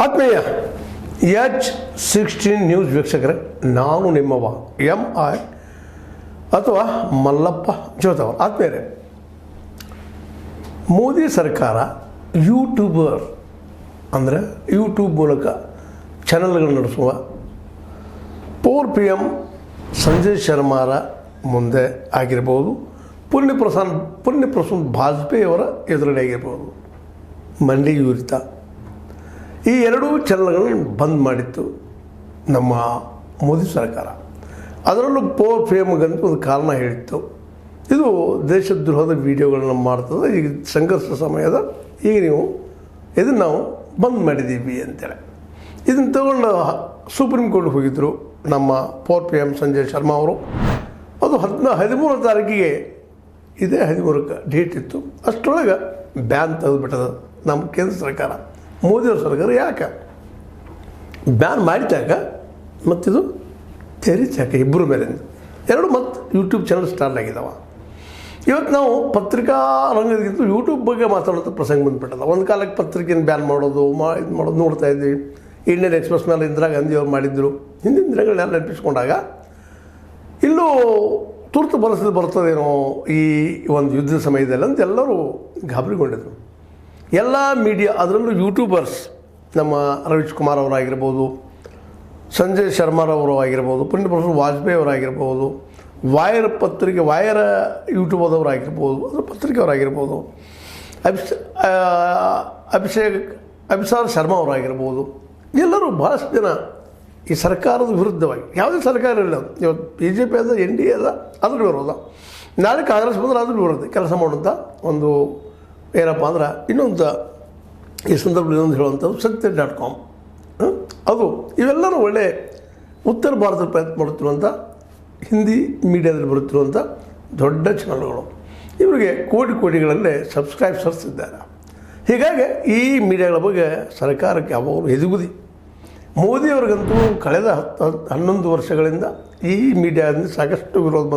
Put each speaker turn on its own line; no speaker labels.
ಆತ್ಮೀಯ H16 news ವೀಕ್ಷಕರೇ, ನಾನು ನಿಮ್ಮವ MI ಅಥವಾ ಮಲ್ಲಪ್ಪ ಜೋತವ. ಆತ್ಮೀಯರೇ, ಮೋದಿ ಸರ್ಕಾರ ಯೂಟ್ಯೂಬರ್ ಅಂದರೆ ಯೂಟ್ಯೂಬ್ ಮೂಲಕ ಚಾನಲ್ಗಳು ನಡೆಸುವ PM ಸಂಜಯ್ ಶರ್ಮಾರ ಮುಂದೆ ಆಗಿರ್ಬೋದು, ಪುಣ್ಯಪ್ರಸಾದ್ ಬಾಜಪೇಯಿಯವರ ಎದುರುಗಡೆ ಆಗಿರ್ಬೋದು, ಮಂಡಿಯೂರಿತ ಈ ಎರಡೂ ಚಾನಲ್ಗಳನ್ನು ಬಂದ್ ಮಾಡಿತ್ತು ನಮ್ಮ ಮೋದಿ ಸರ್ಕಾರ. ಅದರಲ್ಲೂ PMಗಂತೂ ಒಂದು ಕಾರಣ ಹೇಳಿತ್ತು, ಇದು ದೇಶದ್ರೋಹದ ವಿಡಿಯೋಗಳನ್ನು ಮಾಡ್ತದೆ, ಈಗ ಸಂಘರ್ಷ ಸಮಯದ ಈಗ ನೀವು ಇದನ್ನು ನಾವು ಬಂದ್ ಮಾಡಿದ್ದೀವಿ ಅಂತೇಳಿ. ಇದನ್ನು ತಗೊಂಡು ಸುಪ್ರೀಂ ಕೋರ್ಟ್ಗೆ ಹೋಗಿದ್ದರು ನಮ್ಮ PM ಸಂಜಯ್ ಶರ್ಮಾ ಅವರು. ಅದು 13 ತಾರೀಕಿಗೆ, ಇದೇ 13ಕ್ಕೆ ಡೇಟ್ ಇತ್ತು. ಅಷ್ಟರೊಳಗೆ ಬ್ಯಾನ್ ತೆಗೆದುಬಿಟ್ಟದ ನಮ್ಮ ಕೇಂದ್ರ ಸರ್ಕಾರ, ಮೋದಿಯವ್ರ ಸರ್ಕಾರ. ಯಾಕೆ ಬ್ಯಾನ್ ಮಾಡಿದಾಗ ಮತ್ತಿದು ತೆರಿಚಾಕ ಇಬ್ಬರ ಮೇಲಿಂದ ಎರಡು ಮತ್ತು ಯೂಟ್ಯೂಬ್ ಚಾನಲ್ ಸ್ಟಾರ್ಟ್ ಆಗಿದ್ದಾವೆ. ಇವತ್ತು ನಾವು ಪತ್ರಿಕಾ ರಂಗದಕ್ಕಿಂತ ಯೂಟ್ಯೂಬ್ ಬಗ್ಗೆ ಮಾತಾಡೋದು ಪ್ರಸಂಗ ಬಂದುಬಿಟ್ಟದ. ಒಂದು ಕಾಲಕ್ಕೆ ಪತ್ರಿಕೆಯನ್ನು ಬ್ಯಾನ್ ಮಾಡೋದು ಇದು ಮಾಡೋದು ನೋಡ್ತಾ ಇದ್ವಿ. ಇಂಡಿಯನ್ ಎಕ್ಸ್ಪ್ರೆಸ್ ಮೇಲೆ ಇಂದಿರಾ ಗಾಂಧಿ ಅವ್ರು ಮಾಡಿದ್ರು. ಹಿಂದಿನ ದಿನಗಳನ್ನೆಲ್ಲ ನೆನಪಿಸ್ಕೊಂಡಾಗ ಇಲ್ಲೂ ತುರ್ತು ಪರಿಸ್ಥಿತಿ ಬರ್ತದೇನೋ ಈ ಒಂದು ಯುದ್ಧ ಸಮಯದಲ್ಲಿ ಅಂತ ಎಲ್ಲರೂ ಗಾಬರಿಗೊಂಡಿದ್ರು. ಎಲ್ಲ ಮೀಡಿಯಾ, ಅದರಲ್ಲೂ ಯೂಟ್ಯೂಬರ್ಸ್, ನಮ್ಮ ರವೀಶ್ ಕುಮಾರ್ ಅವರಾಗಿರ್ಬೋದು, ಸಂಜಯ್ ಶರ್ಮಾರವರು ಆಗಿರ್ಬೋದು, ಪುಣ್ಯಪ್ರಸಾದ್ ವಾಜಪೇಯಿ ಅವರಾಗಿರ್ಬೋದು, ವಾಯರ ಯೂಟ್ಯೂಬದವರಾಗಿರ್ಬೋದು, ಅದರ ಪತ್ರಿಕೆಯವರಾಗಿರ್ಬೋದು, ಅಭಿಸಾರ್ ಶರ್ಮಾ ಅವರಾಗಿರ್ಬೋದು, ಎಲ್ಲರೂ ಭಾಳಷ್ಟು ಜನ ಈ ಸರ್ಕಾರದ ವಿರುದ್ಧವಾಗಿ, ಯಾವುದೇ ಸರ್ಕಾರ ಇಲ್ಲ, ಇವತ್ತು BJP ಅದ, NDA ಅದ, ಅದ್ರ ವಿರೋಧ, ನಾಳೆ ಕಾಂಗ್ರೆಸ್ ಬಂದರೆ ಅದ್ರ ವಿರೋಧ ಕೆಲಸ ಮಾಡುವಂಥ ಒಂದು ಏನಪ್ಪ ಅಂದ್ರೆ ಇನ್ನೊಂದು ಈ ಸಂದರ್ಭದಲ್ಲಿ ಇನ್ನೊಂದು ಹೇಳುವಂಥದ್ದು ಸತ್ಯ.com. ಅದು ಇವೆಲ್ಲರೂ ಒಳ್ಳೆ ಉತ್ತರ ಭಾರತದ ಪ್ರಯತ್ನ ಮಾಡುತ್ತಿರುವಂಥ ಹಿಂದಿ ಮೀಡಿಯಾದಲ್ಲಿ ಬರುತ್ತಿರುವಂಥ ದೊಡ್ಡ ಚಾನಲ್ಗಳು. ಇವರಿಗೆ ಕೋಟಿಗಳಲ್ಲೇ ಸಬ್ಸ್ಕ್ರೈಬರ್ಸ್ ಇದ್ದಾರೆ. ಹೀಗಾಗಿ ಈ ಮೀಡಿಯಾಗಳ ಬಗ್ಗೆ ಸರ್ಕಾರಕ್ಕೆ ಯಾವಾಗಲೂ ಎದುಗುದಿ. ಮೋದಿಯವ್ರಿಗಂತೂ ಕಳೆದ 11 ವರ್ಷಗಳಿಂದ ಈ ಮೀಡಿಯಾದಿಂದ ಸಾಕಷ್ಟು ವಿರೋಧ